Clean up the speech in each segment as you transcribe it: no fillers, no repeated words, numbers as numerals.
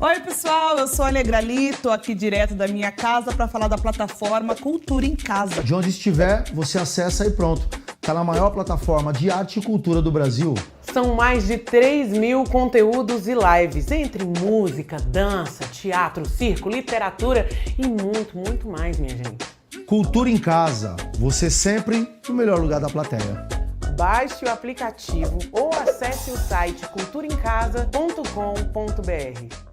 Oi, pessoal, eu sou a Alegrali, tô aqui direto da minha casa para falar da plataforma Cultura em Casa. De onde estiver, você acessa e pronto. Tá na maior plataforma de arte e cultura do Brasil. São mais de 3.000 conteúdos e lives, entre música, dança, teatro, circo, literatura e muito, muito mais, minha gente. Cultura em Casa, você sempre no melhor lugar da plateia. Baixe o aplicativo ou acesse o site culturaemcasa.com.br.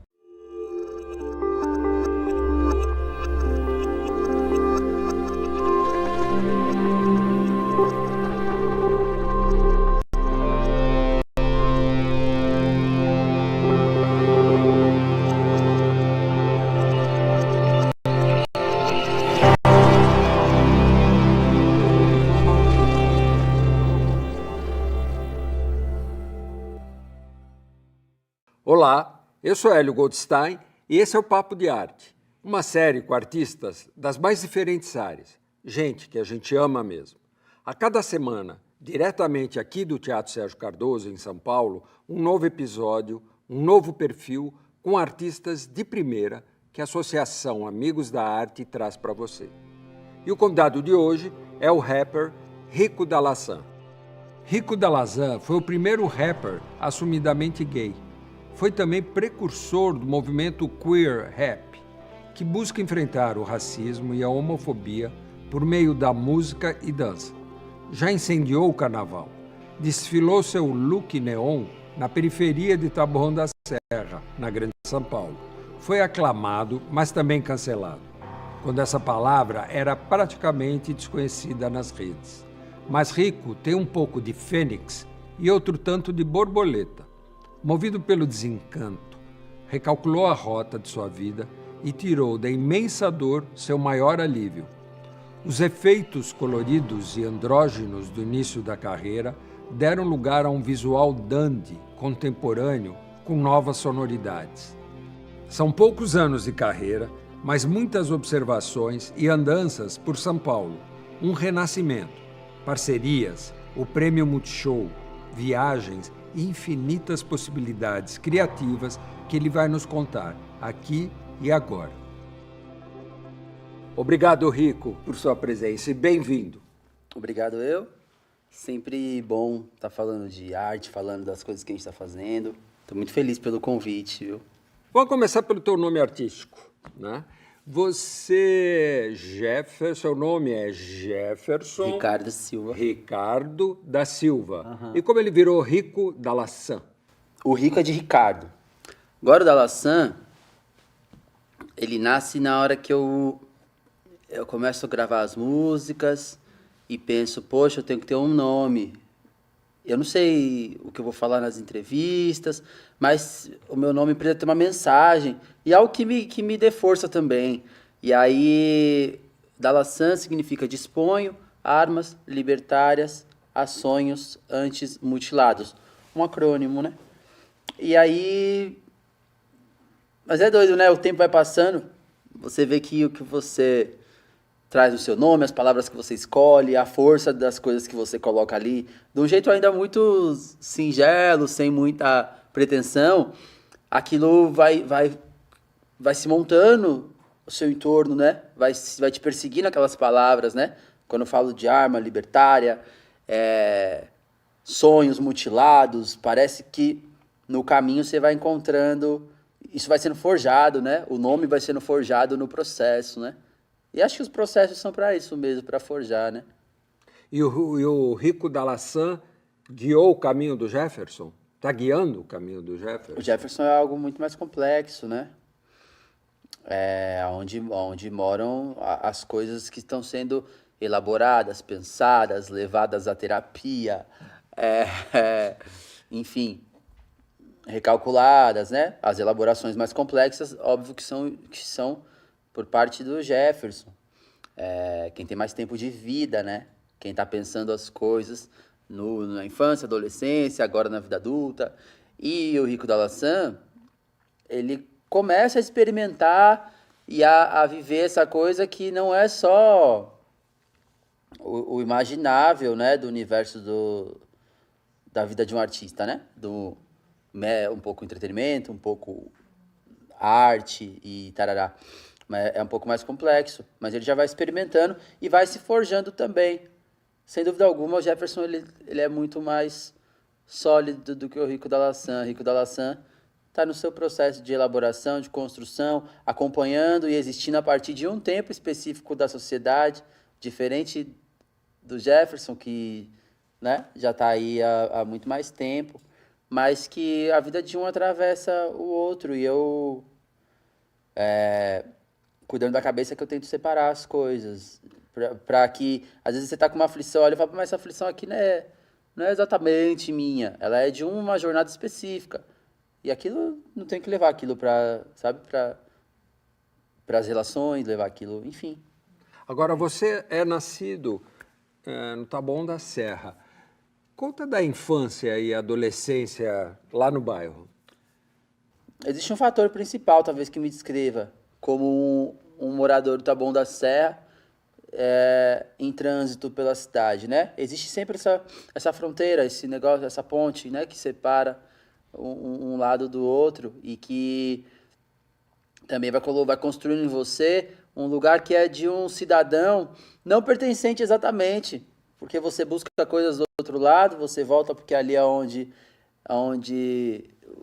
Olá, eu sou Hélio Goldstein e esse é o Papo de Arte, uma série com artistas das mais diferentes áreas, gente que a gente ama mesmo. A cada semana, diretamente aqui do Teatro Sérgio Cardoso, em São Paulo, um novo episódio, um novo perfil com artistas de primeira que a Associação Amigos da Arte traz para você. E o convidado de hoje é o rapper Rico da Laçã. Rico da Laçã foi o primeiro rapper assumidamente gay. Foi também precursor do movimento queer rap, que busca enfrentar o racismo e a homofobia por meio da música e dança. Já incendiou o carnaval, desfilou seu look neon na periferia de Taboão da Serra, na Grande São Paulo. Foi aclamado, mas também cancelado, quando essa palavra era praticamente desconhecida nas redes. Mas Rico tem um pouco de fênix e outro tanto de borboleta. Movido pelo desencanto, recalculou a rota de sua vida e tirou da imensa dor seu maior alívio. Os efeitos coloridos e andrógenos do início da carreira deram lugar a um visual dandy, contemporâneo, com novas sonoridades. São poucos anos de carreira, mas muitas observações e andanças por São Paulo. Um renascimento, parcerias, o Prêmio Multishow, viagens e infinitas possibilidades criativas que ele vai nos contar aqui e agora. Obrigado, Rico, por sua presença e bem-vindo. Obrigado eu. Sempre bom estar falando de arte, falando das coisas que a gente está fazendo. Estou muito feliz pelo convite, viu? Vamos começar pelo teu nome artístico, né? Você, seu nome é Jefferson... Ricardo Silva. Ricardo da Silva. Uhum. E como ele virou Rico da Laçã? O Rico é de Ricardo. Agora o da Laçã, ele nasce na hora que eu começo a gravar as músicas e penso, poxa, eu tenho que ter um nome. Eu não sei o que eu vou falar nas entrevistas, mas o meu nome precisa ter uma mensagem e algo que me dê força também. E aí, Dalaçã significa disponho, armas libertárias a sonhos antes mutilados. Um acrônimo, né? E aí... Mas é doido, né? O tempo vai passando, você vê que o que você traz o seu nome, as palavras que você escolhe, a força das coisas que você coloca ali, de um jeito ainda muito singelo, sem muita pretensão, aquilo vai se montando o seu entorno, né? Vai te perseguindo aquelas palavras, né? Quando eu falo de arma libertária, sonhos mutilados, parece que no caminho você vai encontrando, isso vai sendo forjado, né? O nome vai sendo forjado no processo, né? E acho que os processos são para isso mesmo, para forjar, né? E o Rico da Laçã guiou o caminho do Jefferson? Está guiando o caminho do Jefferson? O Jefferson é algo muito mais complexo, né? Onde moram as coisas que estão sendo elaboradas, pensadas, levadas à terapia, enfim, recalculadas, né? As elaborações mais complexas, óbvio que são por parte do Jefferson, quem tem mais tempo de vida, né? Quem está pensando as coisas na infância, adolescência, agora na vida adulta. E o Rico da Laçã, ele começa a experimentar e a viver essa coisa que não é só o imaginável, né? Do universo da vida de um artista, né? Um pouco entretenimento, um pouco arte e tarará. Mas é um pouco mais complexo, mas ele já vai experimentando e vai se forjando também. Sem dúvida alguma, o Jefferson ele é muito mais sólido do que o Rico da Laçã. Rico da Laçã está no seu processo de elaboração, de construção, acompanhando e existindo a partir de um tempo específico da sociedade, diferente do Jefferson, que, né, já está aí há muito mais tempo, mas que a vida de um atravessa o outro, e eu, cuidando da cabeça, que eu tento separar as coisas, para que, às vezes você está com uma aflição, olha e fala, mas essa aflição aqui não é exatamente minha, ela é de uma jornada específica. E aquilo, não tem que levar aquilo para, sabe, para as relações, levar aquilo, enfim. Agora, você é nascido no Taboão da Serra. Conta da infância e adolescência lá no bairro. Existe um fator principal, talvez, que me descreva como um morador do Taboão da Serra, em trânsito pela cidade, né? Existe sempre essa fronteira, esse negócio, essa ponte, né, que separa um lado do outro e que também vai construindo em você um lugar que é de um cidadão não pertencente exatamente, porque você busca coisas do outro lado, você volta porque ali é onde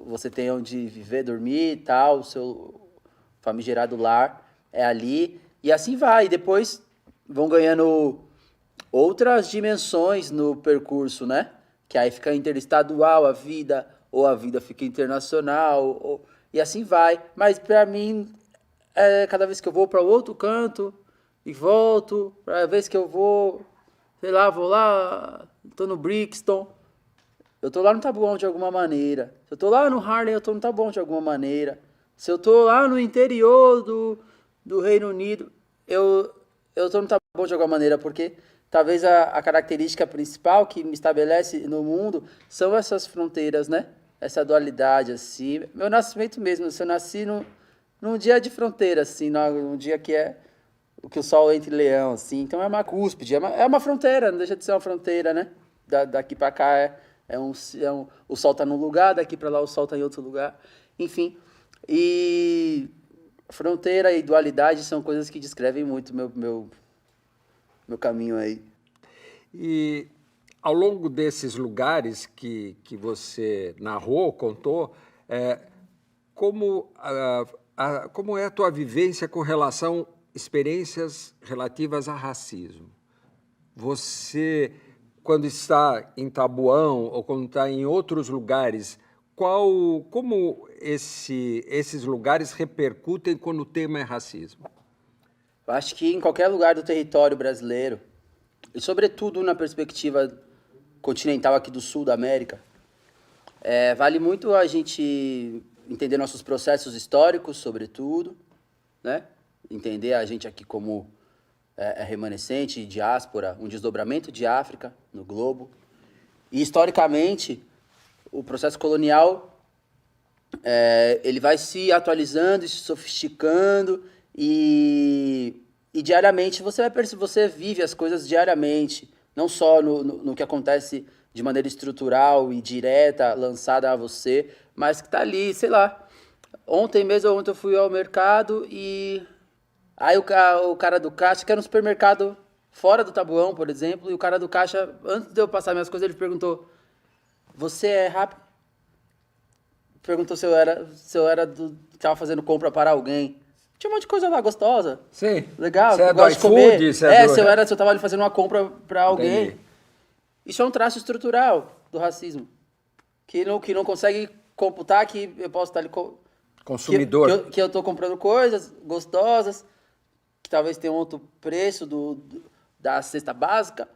você tem onde viver, dormir e tal, o seu famigerado lar é ali, e assim vai, e depois vão ganhando outras dimensões no percurso, né? Que aí fica interestadual a vida, ou a vida fica internacional, e assim vai. Mas para mim, cada vez que eu vou para outro canto e volto, para vez que eu vou, sei lá, vou lá, tô no Brixton, eu tô lá no Taboão de alguma maneira. Se eu tô lá no Harlem, eu tô no Taboão de alguma maneira. Se eu tô lá no interior do Reino Unido, eu tô no Taboão de alguma maneira, porque talvez a característica principal que me estabelece no mundo são essas fronteiras, né? Essa dualidade, assim. Meu nascimento mesmo, eu nasci num dia de fronteira, assim, num dia que é o que o sol entra em leão, assim. Então é uma cúspide, é uma fronteira, não deixa de ser uma fronteira, né? Daqui para cá o sol tá num lugar, daqui para lá o sol tá em outro lugar. Enfim, e fronteira e dualidade são coisas que descrevem muito meu caminho aí. E ao longo desses lugares que você narrou, contou, como é a tua vivência com relação a experiências relativas a racismo? Você, quando está em Taboão ou quando está em outros lugares, como esses lugares repercutem quando o tema é racismo? Eu acho que em qualquer lugar do território brasileiro, e sobretudo na perspectiva continental aqui do sul da América, vale muito a gente entender nossos processos históricos, sobretudo, né? Entender a gente aqui como remanescente, diáspora, um desdobramento de África no globo. E, historicamente, o processo colonial ele vai se atualizando e se sofisticando e diariamente você vive as coisas diariamente, não só no que acontece de maneira estrutural e direta, lançada a você, mas que está ali, sei lá. Ontem eu fui ao mercado e aí o cara do caixa, que era um supermercado fora do Taboão, por exemplo, e o cara do caixa, antes de eu passar minhas coisas, ele perguntou: "Você é rápido?" Perguntou se eu era estava fazendo compra para alguém. Tinha um monte de coisa lá gostosa. Sim. Legal. Você é do gosto de comer. iFood? Se eu tava ali fazendo uma compra para alguém. Entendi. Isso é um traço estrutural do racismo. Que não consegue computar que eu posso estar ali... Consumidor. Que eu tô comprando coisas gostosas, que talvez tenham outro preço da cesta básica,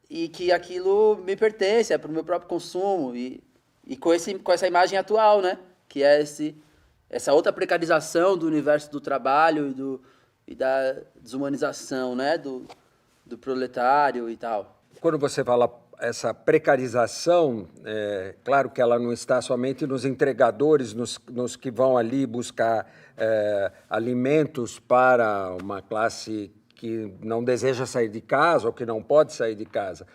e que aquilo me pertence, é para o meu próprio consumo. E com essa imagem atual, né? Que é essa outra precarização do universo do trabalho e da desumanização, né? Do proletário e tal. Quando você fala essa precarização, claro que ela não está somente nos entregadores, nos que vão ali buscar alimentos para uma classe que não deseja sair de casa ou que não pode sair de casa.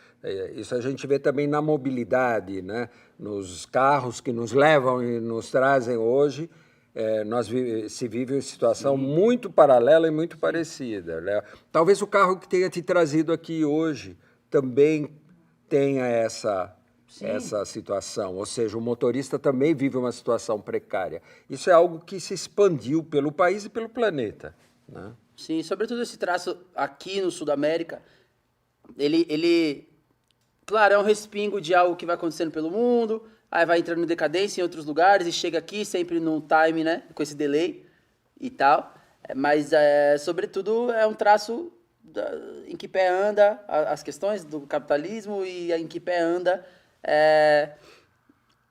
Isso a gente vê também na mobilidade, né? Nos carros que nos levam e nos trazem hoje. se vive uma situação muito paralela e muito parecida, né? Talvez o carro que tenha te trazido aqui hoje também tenha essa situação, ou seja, o motorista também vive uma situação precária. Isso é algo que se expandiu pelo país e pelo planeta, né? Sim, sobretudo esse traço aqui no Sul da América, ele, claro, é um respingo de algo que vai acontecendo pelo mundo, aí vai entrando em decadência em outros lugares e chega aqui sempre num time, né, com esse delay e tal, mas, sobretudo, é um traço em que pé anda as questões do capitalismo e em que pé anda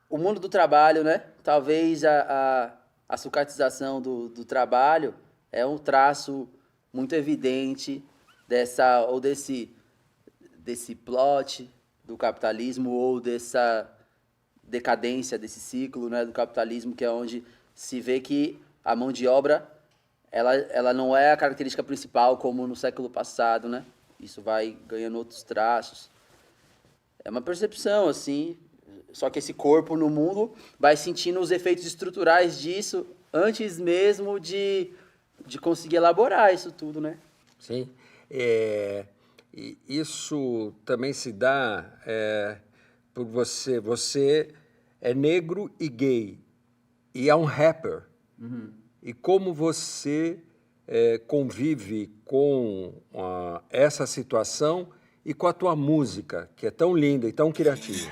o mundo do trabalho, né? Talvez a sucatização do trabalho é um traço muito evidente desse plot do capitalismo ou dessa decadência desse ciclo, né, do capitalismo, que é onde se vê que a mão de obra ela não é a característica principal como no século passado, né? Isso vai ganhando outros traços. É uma percepção, assim, só que esse corpo no mundo vai sentindo os efeitos estruturais disso antes mesmo de conseguir elaborar isso tudo, né? Sim. E isso também se dá por você. Você é negro e gay e é um rapper. Uhum. E como você convive com essa situação e com a tua música, que é tão linda e tão criativa.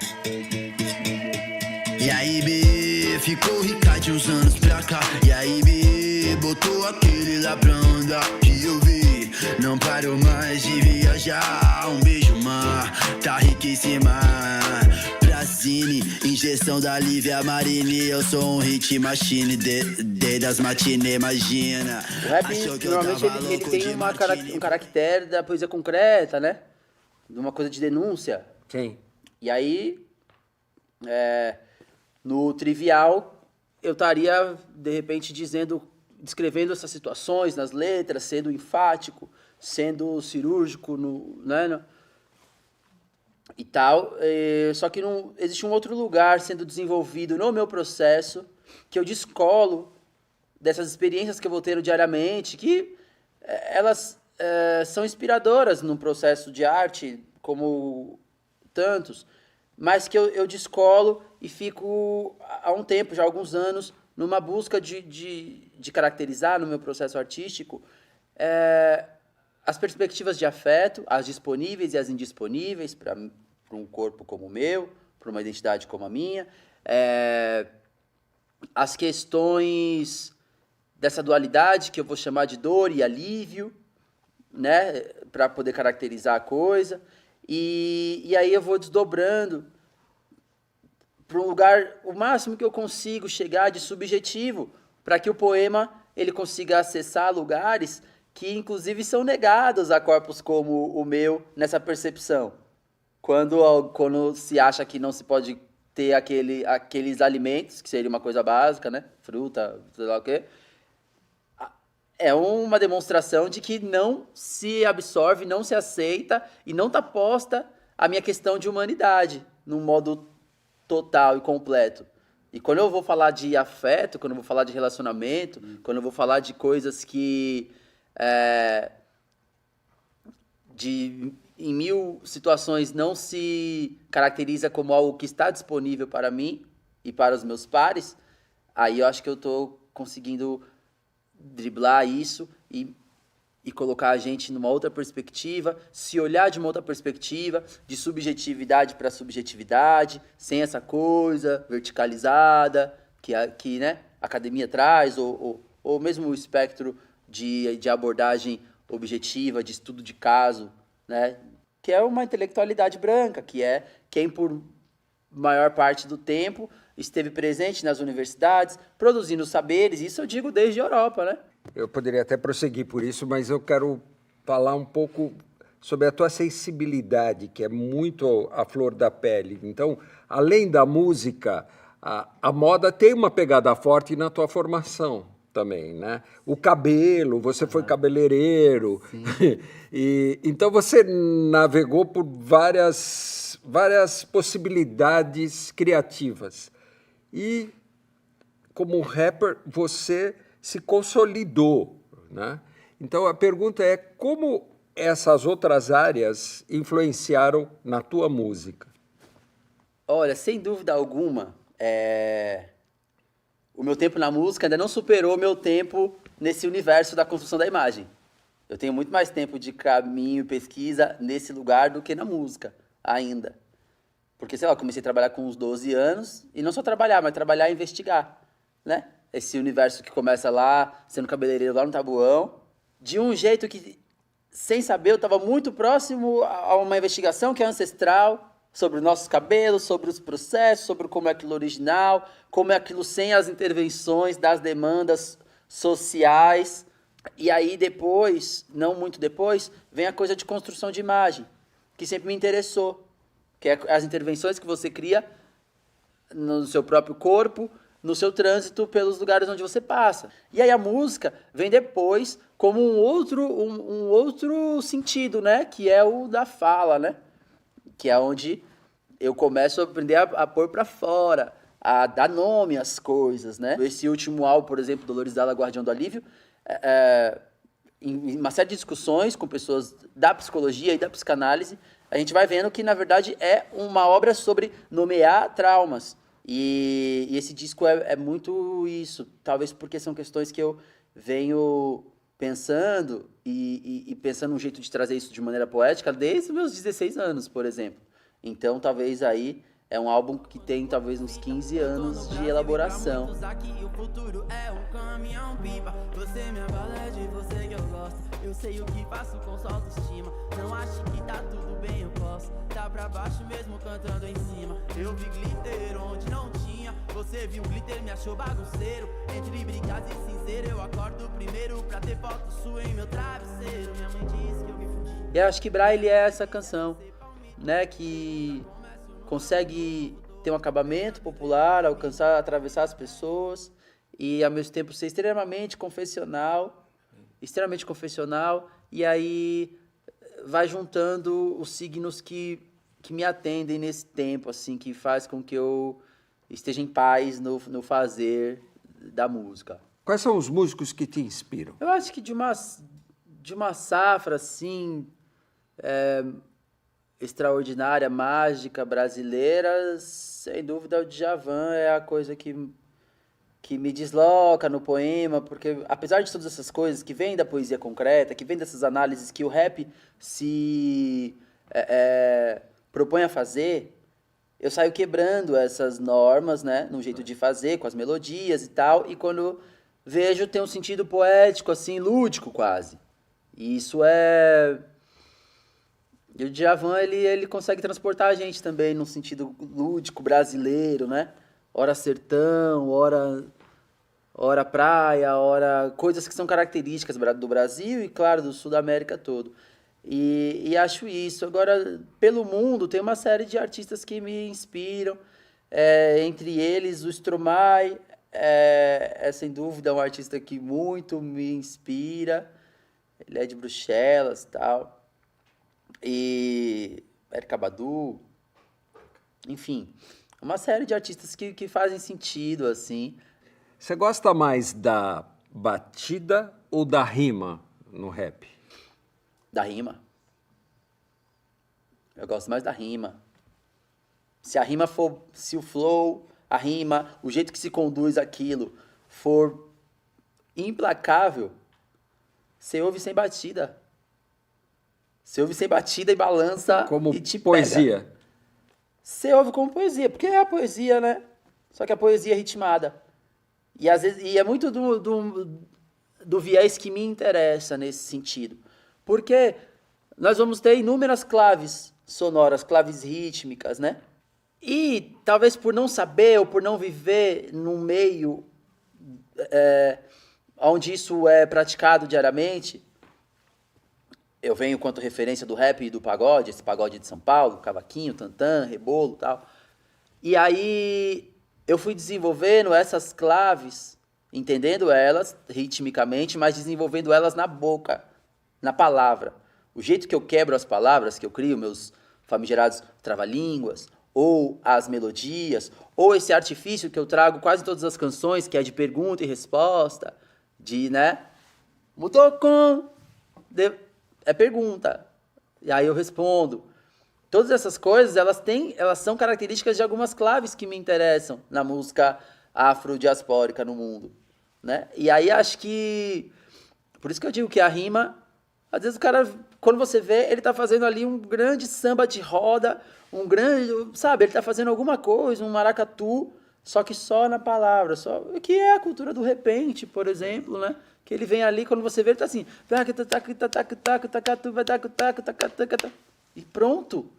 E aí, B, ficou rica de uns anos pra cá. E aí, B, botou aquele lá pra andar. Que eu vi, não parou mais de viajar. Um beijo, mar, tá riquíssima. Brasine, injeção da Lívia Marini. Eu sou um hit machine, das matinê, imagina. O rap, normalmente, ele tem um caractere da poesia concreta, né? De uma coisa de denúncia. Sim. E aí, no trivial, eu estaria, de repente, descrevendo essas situações nas letras, sendo enfático, sendo cirúrgico, e tal. Só que não existe um outro lugar sendo desenvolvido no meu processo que eu descolo dessas experiências que eu vou tendo diariamente, que elas são inspiradoras num processo de arte, como tantos, mas que eu descolo e fico há um tempo, já há alguns anos, numa busca de caracterizar no meu processo artístico as perspectivas de afeto, as disponíveis e as indisponíveis para um corpo como o meu, para uma identidade como a minha, as questões dessa dualidade que eu vou chamar de dor e alívio, né, para poder caracterizar a coisa, e aí eu vou desdobrando para um lugar, o máximo que eu consigo chegar de subjetivo, para que o poema ele consiga acessar lugares que, inclusive, são negados a corpos como o meu nessa percepção. Quando se acha que não se pode ter aqueles alimentos, que seria uma coisa básica, né? Fruta, sei lá o quê. É uma demonstração de que não se absorve, não se aceita e não está posta a minha questão de humanidade, num modo total e completo. E quando eu vou falar de afeto, quando eu vou falar de relacionamento, quando eu vou falar de coisas que em mil situações não se caracteriza como algo que está disponível para mim e para os meus pares, aí eu acho que eu estou conseguindo driblar isso e colocar a gente numa outra perspectiva, se olhar de uma outra perspectiva, de subjetividade para subjetividade, sem essa coisa verticalizada que né, a academia traz, ou mesmo o espectro de abordagem objetiva, de estudo de caso, né, que é uma intelectualidade branca, que é quem, por maior parte do tempo, esteve presente nas universidades, produzindo saberes, isso eu digo desde a Europa, né? Eu poderia até prosseguir por isso, mas eu quero falar um pouco sobre a tua sensibilidade, que é muito à flor da pele. Então, além da música, a moda tem uma pegada forte na tua formação também, né? O cabelo, você foi cabeleireiro. Então, você navegou por várias possibilidades criativas. E como um rapper, você se consolidou, né? Então, a pergunta é como essas outras áreas influenciaram na tua música? Olha, sem dúvida alguma, o meu tempo na música ainda não superou o meu tempo nesse universo da construção da imagem. Eu tenho muito mais tempo de caminho e pesquisa nesse lugar do que na música, ainda. Porque, sei lá, eu comecei a trabalhar com uns 12 anos, e não só trabalhar, mas trabalhar e investigar, né? Esse universo que começa lá, sendo cabeleireiro lá no Tabuão, de um jeito que, sem saber, eu estava muito próximo a uma investigação que é ancestral, sobre os nossos cabelos, sobre os processos, sobre como é aquilo original, como é aquilo sem as intervenções das demandas sociais. E aí depois, não muito depois, vem a coisa de construção de imagem, que sempre me interessou, que é as intervenções que você cria no seu próprio corpo, no seu trânsito pelos lugares onde você passa. E aí a música vem depois como um outro sentido, né? Que é o da fala, né? Que é onde eu começo a aprender a pôr para fora, a dar nome às coisas, né? Esse último álbum, por exemplo, Dolores Dalla, Guardião do Alívio, em uma série de discussões com pessoas da psicologia e da psicanálise, a gente vai vendo que, na verdade, é uma obra sobre nomear traumas. E esse disco é muito isso, talvez porque são questões que eu venho pensando e pensando um jeito de trazer isso de maneira poética desde os meus 16 anos, por exemplo. Então, talvez aí é um álbum que tem talvez uns 15 anos de elaboração. O futuro é um caminhão pipa. Você me abala, é de você que eu gosto. Eu sei o que faço com sua autoestima. Não acho que tá tudo bem, eu posso tá pra baixo mesmo cantando em cima. Eu vi glitter onde não tinha. Você viu glitter, me achou bagunceiro. Entre brigas e cinzeiro, eu acordo primeiro pra ter foto sua em meu travesseiro. Minha mãe disse que eu me fudi. E eu acho que Braille é essa canção, né, que consegue ter um acabamento popular, alcançar, atravessar as pessoas e ao mesmo tempo ser extremamente confessional, e aí vai juntando os signos que me atendem nesse tempo, assim, que faz com que eu esteja em paz no fazer da música. Quais são os músicos que te inspiram? Eu acho que de uma safra, assim, extraordinária, mágica, brasileira, sem dúvida o Djavan é a coisa que me desloca no poema, porque apesar de todas essas coisas que vêm da poesia concreta, que vêm dessas análises que o rap se propõe a fazer, eu saio quebrando essas normas, né, no jeito de fazer, com as melodias e tal, e quando vejo tem um sentido poético, assim, lúdico quase. E isso E o Djavan, ele consegue transportar a gente também num sentido lúdico brasileiro, né? Ora sertão, ora praia, ora coisas que são características do Brasil e, claro, do Sul da América todo. E acho isso. Agora, pelo mundo, tem uma série de artistas que me inspiram. Entre eles, o Stromae é sem dúvida um artista que muito me inspira. Ele é de Bruxelas e tal. E Erykah Badu, enfim, uma série de artistas que fazem sentido, assim. Você gosta mais da batida ou da rima no rap? Da rima. Eu gosto mais da rima. Se a rima for, se o flow, a rima, o jeito que se conduz aquilo for implacável, você ouve sem batida. Você ouve sem batida e balança como e te poesia. Pega. Você ouve como poesia, porque é a poesia, né? Só que a poesia é ritmada. E às vezes é muito do viés que me interessa nesse sentido. Porque nós vamos ter inúmeras claves sonoras, claves rítmicas, né? E talvez por não saber ou por não viver num meio onde isso é praticado diariamente, eu venho quanto referência do rap e do pagode, esse pagode de São Paulo, cavaquinho, tantã, rebolo e tal. E aí eu fui desenvolvendo essas claves, entendendo elas ritmicamente, mas desenvolvendo elas na boca, na palavra. O jeito que eu quebro as palavras, que eu crio meus famigerados trava-línguas, ou as melodias, ou esse artifício que eu trago quase todas as canções, que é de pergunta e resposta, de, né? Mudou com... É pergunta. E aí eu respondo. Todas essas coisas, elas são características de algumas claves que me interessam na música afrodiaspórica no mundo, né? E aí acho que... Por isso que eu digo que a rima... Às vezes o cara, quando você vê, ele tá fazendo ali um grande samba de roda, um grande... Sabe, ele tá fazendo alguma coisa, um maracatu, só que só na palavra. Que é a cultura do repente, por exemplo, né? Que ele vem ali, quando você vê, ele tá assim... E pronto.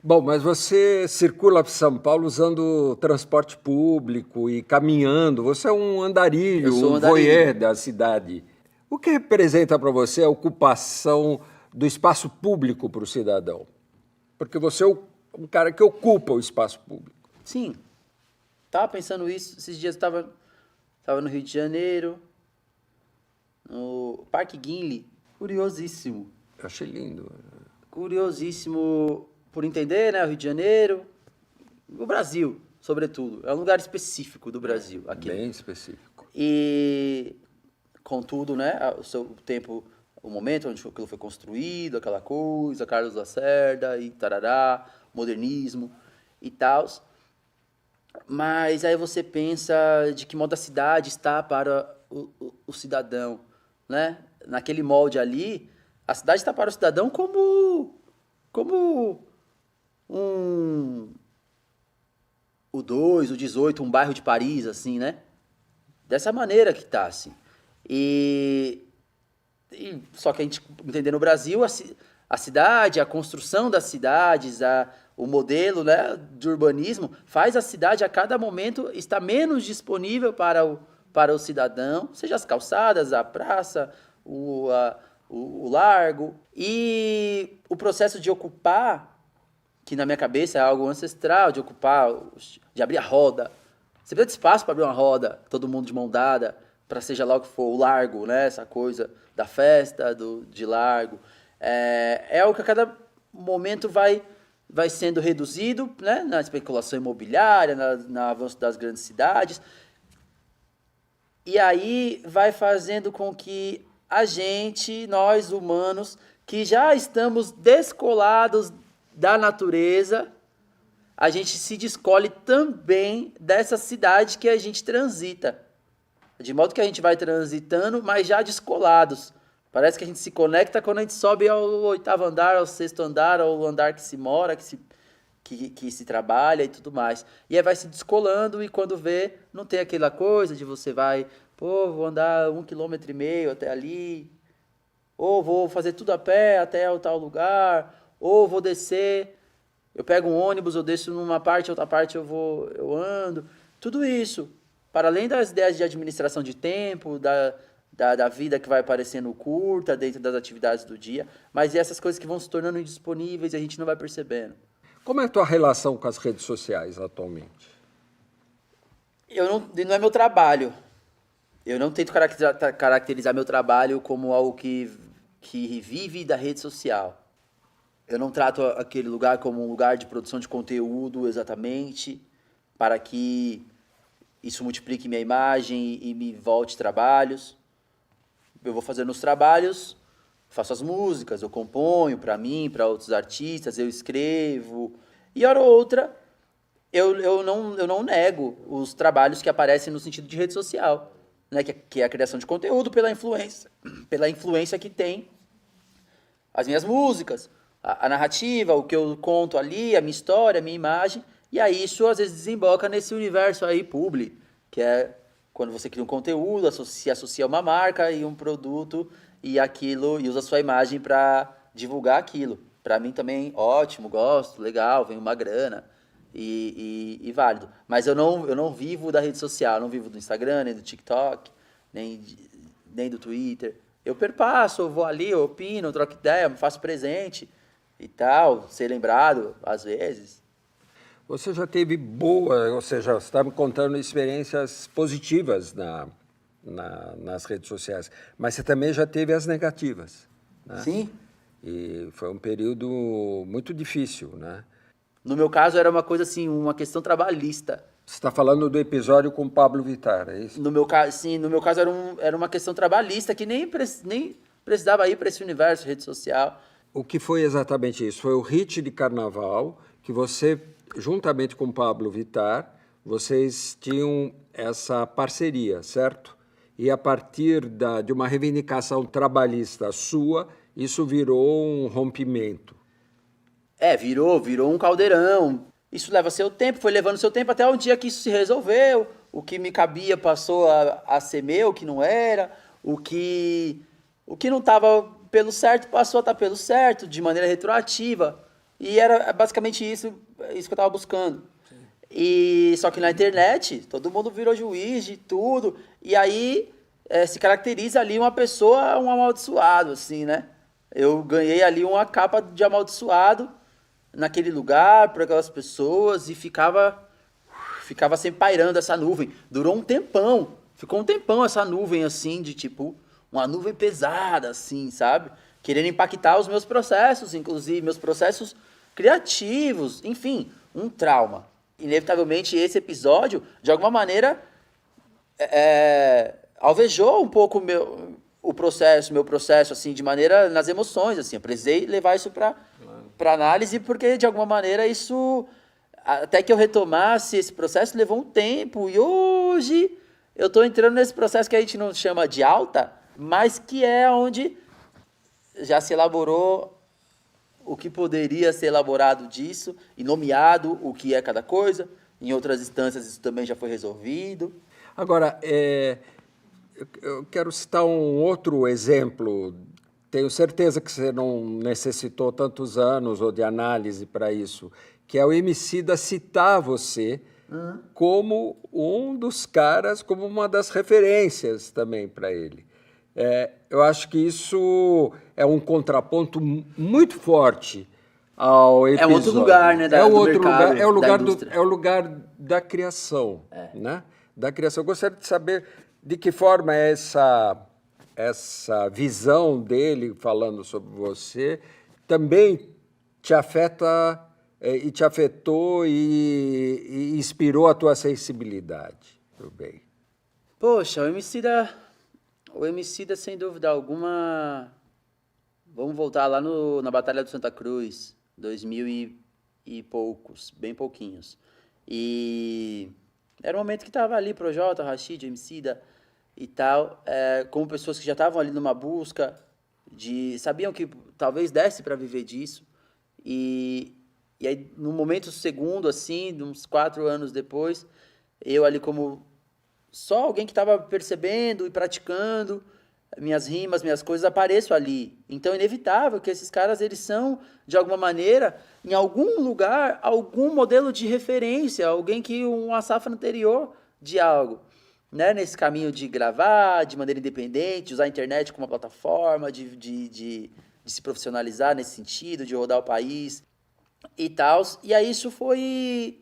Bom, mas você circula por São Paulo usando transporte público e caminhando. Você é um andarilho, um voyeur da cidade. O que representa para você a ocupação do espaço público para o cidadão? Porque você é um cara que ocupa o espaço público. Sim. Estava pensando isso. Esses dias eu estava no Rio de Janeiro, no Parque Guinle. Curiosíssimo. Eu achei lindo. Curiosíssimo por entender, né? O Rio de Janeiro, o Brasil, sobretudo. É um lugar específico do Brasil. Aqui. Bem específico. E, contudo, né? O momento onde aquilo foi construído, aquela coisa, Carlos Lacerda e tarará, modernismo e tal. Mas aí você pensa de que modo a cidade está para o cidadão, né? Naquele molde ali, a cidade está para o cidadão como o 2, o 18, um bairro de Paris, assim, né? Dessa maneira que está, assim. Só que a gente, entendendo o Brasil, a cidade, a construção das cidades, o modelo, né, de urbanismo, faz a cidade a cada momento estar menos disponível para o cidadão, seja as calçadas, a praça, o largo. E o processo de ocupar, que na minha cabeça é algo ancestral, de ocupar, de abrir a roda. Você precisa de espaço para abrir uma roda, todo mundo de mão dada, para seja lá o que for, o largo, né? Essa coisa da festa, de largo. É algo que a cada momento vai sendo reduzido, né? Na especulação imobiliária, no avanço das grandes cidades. E aí vai fazendo com que a gente, nós humanos, que já estamos descolados da natureza, a gente se descole também dessa cidade que a gente transita. De modo que a gente vai transitando, mas já descolados. Parece que a gente se conecta quando a gente sobe ao 8º andar, ao 6º andar, ao andar que se mora, que se trabalha e tudo mais. E aí vai se descolando e quando vê, não tem aquela coisa de você vai, vou andar 1,5 km até ali, ou vou fazer tudo a pé até o tal lugar, ou vou descer, eu pego um ônibus, eu desço numa parte, outra parte eu ando. Tudo isso, para além das ideias de administração de tempo, da vida que vai parecendo curta dentro das atividades do dia, mas essas coisas que vão se tornando indisponíveis e a gente não vai percebendo. Como é a tua relação com as redes sociais atualmente? Não é meu trabalho. Eu não tento caracterizar meu trabalho como algo que vive da rede social. Eu não trato aquele lugar como um lugar de produção de conteúdo exatamente, para que isso multiplique minha imagem e me volte trabalhos. Eu vou fazendo os trabalhos, faço as músicas, eu componho para mim, para outros artistas, eu escrevo. E hora ou outra, eu não nego os trabalhos que aparecem no sentido de rede social, né? Que é a criação de conteúdo pela influência que tem as minhas músicas, a narrativa, o que eu conto ali, a minha história, a minha imagem. E aí isso às vezes desemboca nesse universo aí publi, que é quando você cria um conteúdo, se associa a uma marca e um produto e usa a sua imagem para divulgar aquilo. Para mim também, ótimo, gosto, legal, vem uma grana e válido. Mas eu não vivo da rede social, não vivo do Instagram, nem do TikTok, nem do Twitter. Eu perpasso, eu vou ali, eu opino, eu troco ideia, me faço presente e tal, ser lembrado às vezes. Você já teve ou seja, você está me contando experiências positivas nas redes sociais, mas você também já teve as negativas, né? Sim. E foi um período muito difícil, né? No meu caso, era uma coisa assim, uma questão trabalhista. Você está falando do episódio com o Pablo Vittar, é isso? No meu caso, sim, no meu caso era uma questão trabalhista que nem precisava ir para esse universo, rede social. O que foi exatamente isso? Foi o hit de carnaval que você, juntamente com o Pablo Vittar, vocês tinham essa parceria, certo? E a partir de uma reivindicação trabalhista sua, isso virou um rompimento. Virou um caldeirão. Isso leva seu tempo, foi levando seu tempo até um dia que isso se resolveu. O que me cabia passou a ser meu, o que não era. O que não estava pelo certo passou a estar pelo certo, de maneira retroativa. E era basicamente isso que eu estava buscando. E só que na internet, todo mundo virou juiz de tudo. E aí se caracteriza ali uma pessoa, um amaldiçoado, assim, né? Eu ganhei ali uma capa de amaldiçoado naquele lugar, por aquelas pessoas, e ficava sempre pairando essa nuvem. Durou um tempão, ficou um tempão essa nuvem, assim, de tipo, uma nuvem pesada, assim, sabe? Querendo impactar os meus processos, inclusive, meus processos criativos, enfim, um trauma. Inevitavelmente, esse episódio, de alguma maneira, alvejou um pouco meu processo, assim, de maneira, nas emoções, assim, eu precisei levar isso para análise, porque, de alguma maneira, isso, até que eu retomasse esse processo, levou um tempo, e hoje eu estou entrando nesse processo que a gente não chama de alta, mas que é onde já se elaborou o que poderia ser elaborado disso, e nomeado o que é cada coisa, em outras instâncias isso também já foi resolvido. Agora, eu quero citar um outro exemplo. Tenho certeza que você não necessitou tantos anos ou de análise para isso, que é o Emicida citar você como um dos caras, como uma das referências também para ele. Eu acho que isso é um contraponto muito forte ao episódio. É outro lugar, né? É o lugar da criação, né? Da criação. Eu gostaria de saber de que forma essa visão dele falando sobre você também te afeta e te afetou e inspirou a tua sensibilidade pro bem. Poxa, o Emicida, sem dúvida alguma, vamos voltar lá na Batalha do Santa Cruz, 2000 e poucos, bem pouquinhos. E era um momento que estava ali Projota, Rashid, Emicida e tal, como pessoas que já estavam ali numa busca, sabiam que talvez desse para viver disso. E aí, num momento segundo, assim, uns 4 anos depois, eu ali como só alguém que estava percebendo e praticando minhas rimas, minhas coisas, apareço ali. Então é inevitável que esses caras, eles são, de alguma maneira, em algum lugar, algum modelo de referência, alguém que uma safra anterior de algo, né? Nesse caminho de gravar de maneira independente, usar a internet como uma plataforma, de se profissionalizar nesse sentido, de rodar o país e tal. E aí isso foi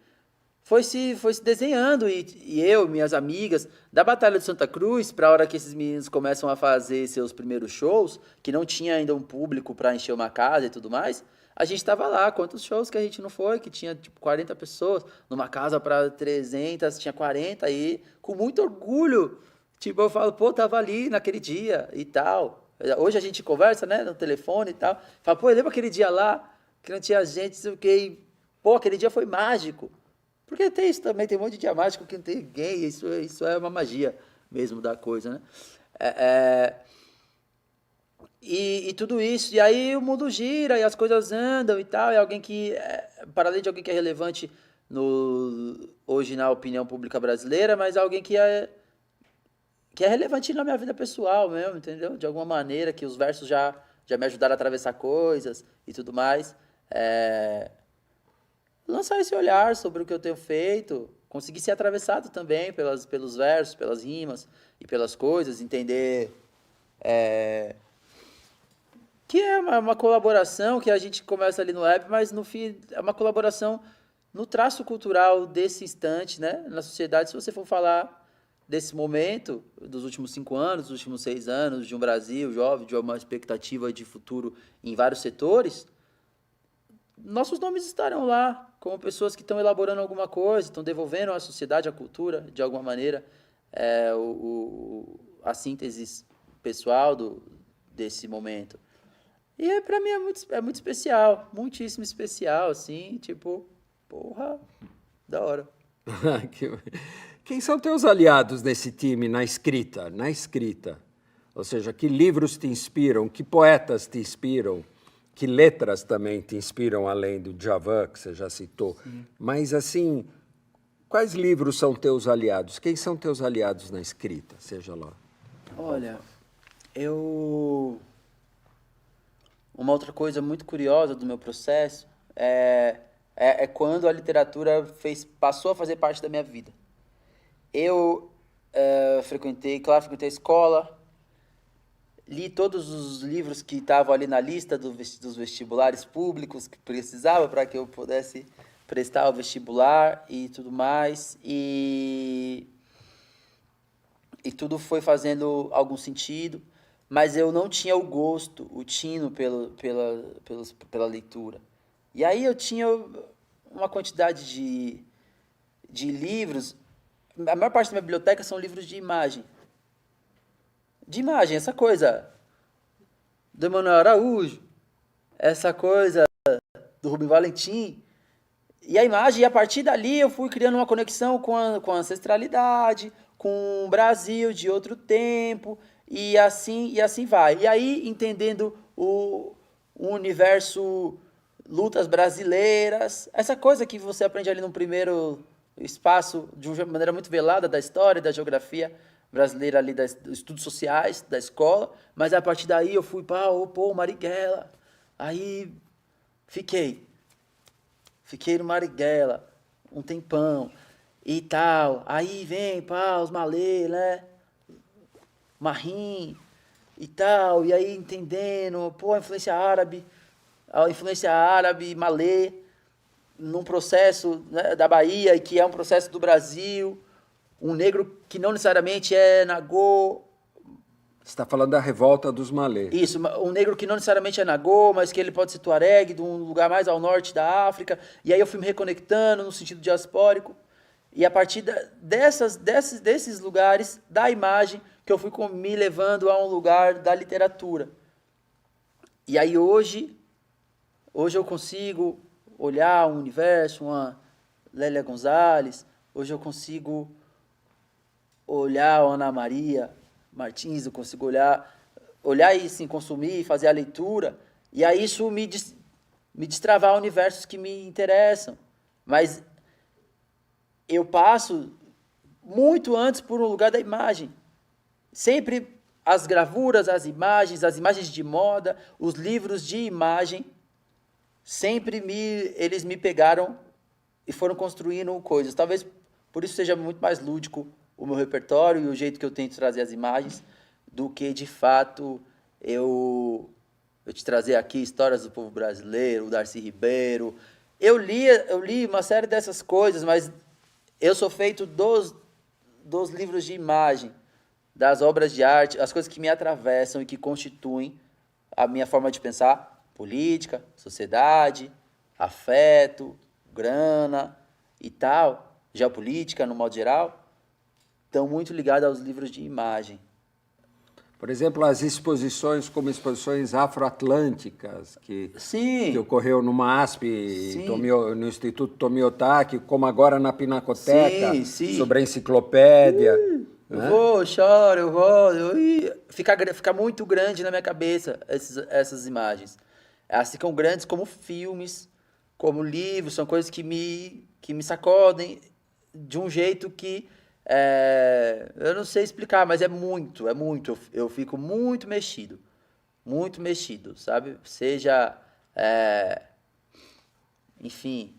se desenhando, e eu, minhas amigas, da Batalha de Santa Cruz, para a hora que esses meninos começam a fazer seus primeiros shows, que não tinha ainda um público para encher uma casa e tudo mais, a gente estava lá. Quantos shows que a gente não foi, que tinha tipo 40 pessoas, numa casa para 300, tinha 40, e com muito orgulho, tipo, eu falo, pô, tava ali naquele dia e tal. Hoje a gente conversa, né, no telefone e tal, fala, pô, lembra aquele dia lá, que não tinha gente, sei o quê, pô, aquele dia foi mágico. Porque tem isso também, tem um monte de dia mágico que não tem ninguém, isso é uma magia mesmo da coisa, né? E tudo isso, e aí o mundo gira, e as coisas andam e tal, e alguém que, para além de alguém que é relevante hoje na opinião pública brasileira, mas alguém que é relevante na minha vida pessoal mesmo, entendeu? De alguma maneira, que os versos já me ajudaram a atravessar coisas e tudo mais. Lançar esse olhar sobre o que eu tenho feito, conseguir ser atravessado também pelos versos, pelas rimas e pelas coisas, entender que é uma colaboração que a gente começa ali no rap, mas no fim é uma colaboração no traço cultural desse instante, né? Na sociedade, se você for falar desse momento, dos últimos 5 anos, dos últimos 6 anos, de um Brasil jovem, de uma expectativa de futuro em vários setores, nossos nomes estarão lá, como pessoas que estão elaborando alguma coisa, estão devolvendo à sociedade, à cultura, de alguma maneira, a síntese pessoal desse momento. E para mim é muito especial, muitíssimo especial, assim, tipo, porra, da hora. Quem são teus aliados nesse time, na escrita? Na escrita. Ou seja, que livros te inspiram, que poetas te inspiram, que letras também te inspiram, além do Djavan, que você já citou. Sim. Mas, assim, quais livros são teus aliados? Quem são teus aliados na escrita, seja lá? Olha, uma outra coisa muito curiosa do meu processo é quando a literatura passou a fazer parte da minha vida. Eu frequentei a escola, li todos os livros que estavam ali na lista dos vestibulares públicos que precisava para que eu pudesse prestar o vestibular e tudo mais. E tudo foi fazendo algum sentido, mas eu não tinha o gosto, o tino pela leitura. E aí eu tinha uma quantidade de livros. A maior parte da minha biblioteca são livros de imagem. De imagem, essa coisa do Emanuel Araújo, essa coisa do Rubem Valentim. E a imagem, e a partir dali eu fui criando uma conexão com a ancestralidade, com o Brasil de outro tempo, e assim vai. E aí, entendendo o universo, lutas brasileiras, essa coisa que você aprende ali no primeiro espaço, de uma maneira muito velada, da história, da geografia brasileira ali, dos estudos sociais, da escola, mas a partir daí eu fui para Marighella, aí fiquei no Marighella um tempão e tal, aí vem os Malê, né, Marim e tal, e aí entendendo, a influência árabe, Malê, num processo, né, da Bahia, e que é um processo do Brasil, um negro que não necessariamente é Nagô. Você está falando da revolta dos Malê. Isso, um negro que não necessariamente é Nagô, mas que ele pode ser tuareg, de um lugar mais ao norte da África. E aí eu fui me reconectando no sentido diaspórico. E a partir desses lugares, da imagem, que eu fui me levando a um lugar da literatura. E aí hoje eu consigo olhar um universo, uma Lélia Gonzalez, hoje eu consigo olhar a Ana Maria Martins, eu consigo olhar e sim, consumir, fazer a leitura, e aí isso me destravar universos que me interessam. Mas eu passo muito antes por um lugar da imagem. Sempre as gravuras, as imagens de moda, os livros de imagem, sempre eles me pegaram e foram construindo coisas. Talvez por isso seja muito mais lúdico o meu repertório e o jeito que eu tento trazer as imagens, do que, de fato, eu te trazer aqui histórias do povo brasileiro, o Darcy Ribeiro. Eu li uma série dessas coisas, mas eu sou feito dos livros de imagem, das obras de arte, as coisas que me atravessam e que constituem a minha forma de pensar política, sociedade, afeto, grana e tal, geopolítica no modo geral, estão muito ligadas aos livros de imagem. Por exemplo, as exposições como exposições afroatlânticas, que ocorreu no MASP, no Instituto Tomiotaki, como agora na Pinacoteca, sobre a enciclopédia. Né? Eu choro, eu vou. Fica muito grande na minha cabeça essas imagens. Elas ficam grandes como filmes, como livros, são coisas que me sacodem de um jeito que eu não sei explicar, mas é muito. Eu fico muito mexido, sabe? Seja, enfim,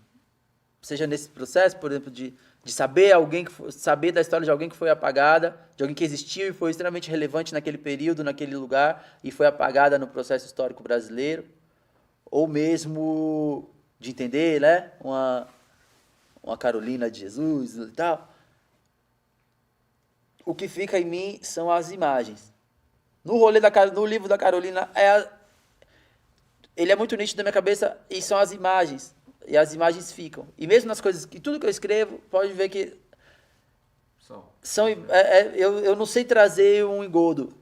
seja nesse processo, por exemplo, de saber saber da história de alguém que foi apagada, de alguém que existiu e foi extremamente relevante naquele período, naquele lugar, e foi apagada no processo histórico brasileiro, ou mesmo de entender, né, uma Carolina de Jesus e tal. O que fica em mim são as imagens. No livro da Carolina, ele é muito nítido na minha cabeça e são as imagens. E as imagens ficam. E mesmo nas coisas, que tudo que eu escrevo, pode ver que eu não sei trazer um engodo.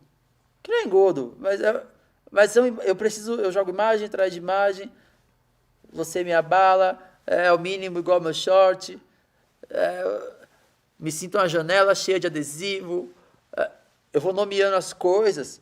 Que não é engodo, mas eu jogo imagem atrás de imagem, você me abala, é o mínimo igual meu short, me sinto uma janela cheia de adesivo, eu vou nomeando as coisas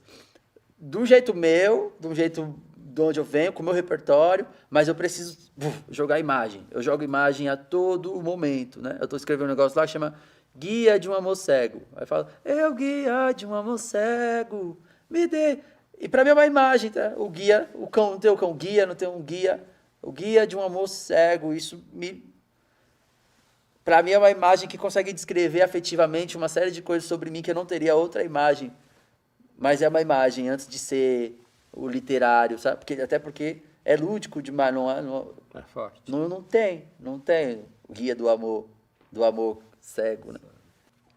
do jeito meu, do jeito de onde eu venho, com o meu repertório, mas eu preciso jogar imagem. Eu jogo imagem a todo momento, né? Eu estou escrevendo um negócio lá que chama Guia de um Amor Cego. Aí fala, eu guia de um amor cego, me dê... E para mim é uma imagem, tá? O guia, o cão, não tem o cão guia, não tem um guia. O guia de um amor cego, para mim é uma imagem que consegue descrever afetivamente uma série de coisas sobre mim que eu não teria outra imagem. Mas é uma imagem antes de ser o literário, sabe? Até porque é lúdico demais, É forte. Não tem o guia do amor cego, né?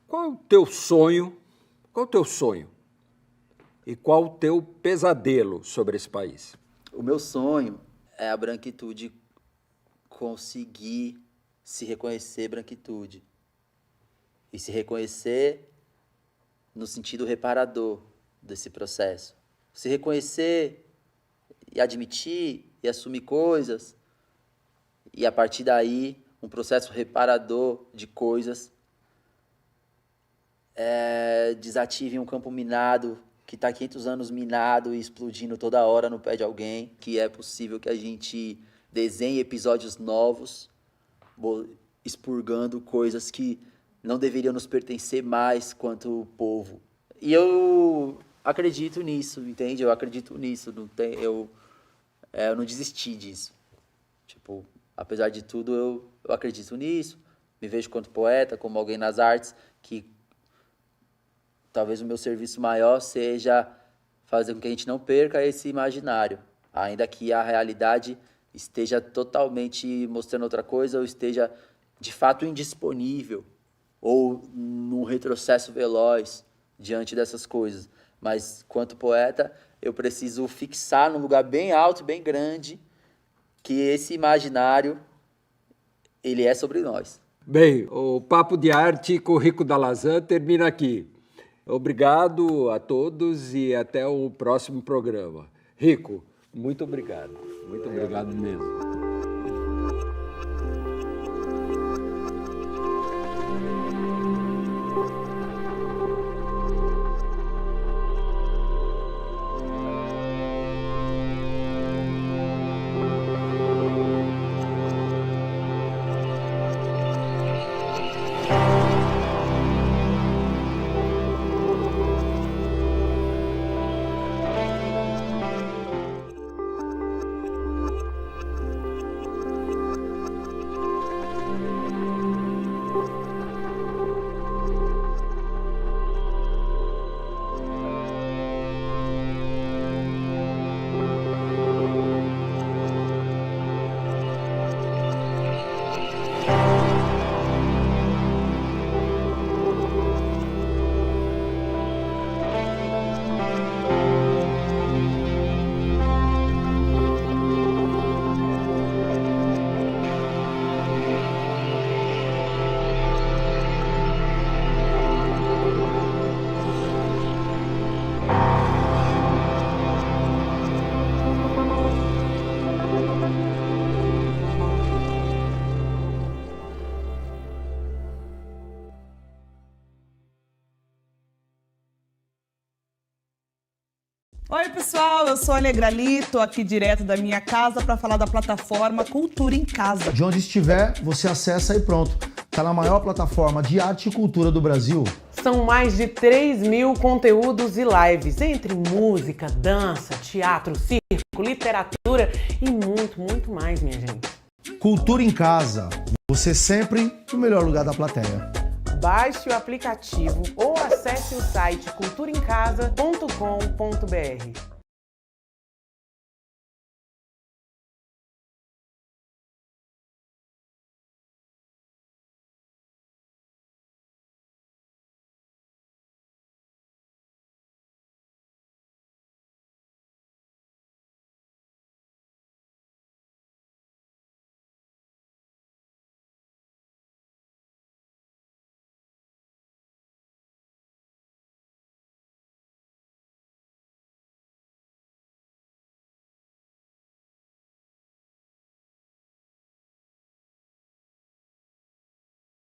Qual o teu sonho? Qual o teu sonho? E qual o teu pesadelo sobre esse país? O meu sonho é a branquitude conseguir se reconhecer branquitude. E se reconhecer no sentido reparador desse processo. Se reconhecer e admitir e assumir coisas. E a partir daí, um processo reparador de coisas desative um campo minado que está 500 anos minado e explodindo toda hora no pé de alguém, que é possível que a gente desenhe episódios novos, expurgando coisas que não deveriam nos pertencer mais quanto povo. E eu acredito nisso, entende? Eu acredito nisso, eu não desisti disso. Tipo, apesar de tudo, eu acredito nisso, me vejo quanto poeta, como alguém nas artes, que talvez o meu serviço maior seja fazer com que a gente não perca esse imaginário, ainda que a realidade esteja totalmente mostrando outra coisa ou esteja de fato indisponível ou num retrocesso veloz diante dessas coisas. Mas, quanto poeta, eu preciso fixar num lugar bem alto, bem grande, que esse imaginário, ele é sobre nós. Bem, o Papo de Arte com o Rico Dallazan termina aqui. Obrigado a todos e até o próximo programa. Rico, muito obrigado. Muito obrigado mesmo. Oi, pessoal, eu sou a Alegrali, tô aqui direto da minha casa para falar da plataforma Cultura em Casa. De onde estiver, você acessa e pronto. Tá na maior plataforma de arte e cultura do Brasil. São mais de 3.000 conteúdos e lives, entre música, dança, teatro, circo, literatura e muito, muito mais, minha gente. Cultura em Casa. Você sempre no melhor lugar da plateia. Baixe o aplicativo ou acesse o site culturaemcasa.com.br.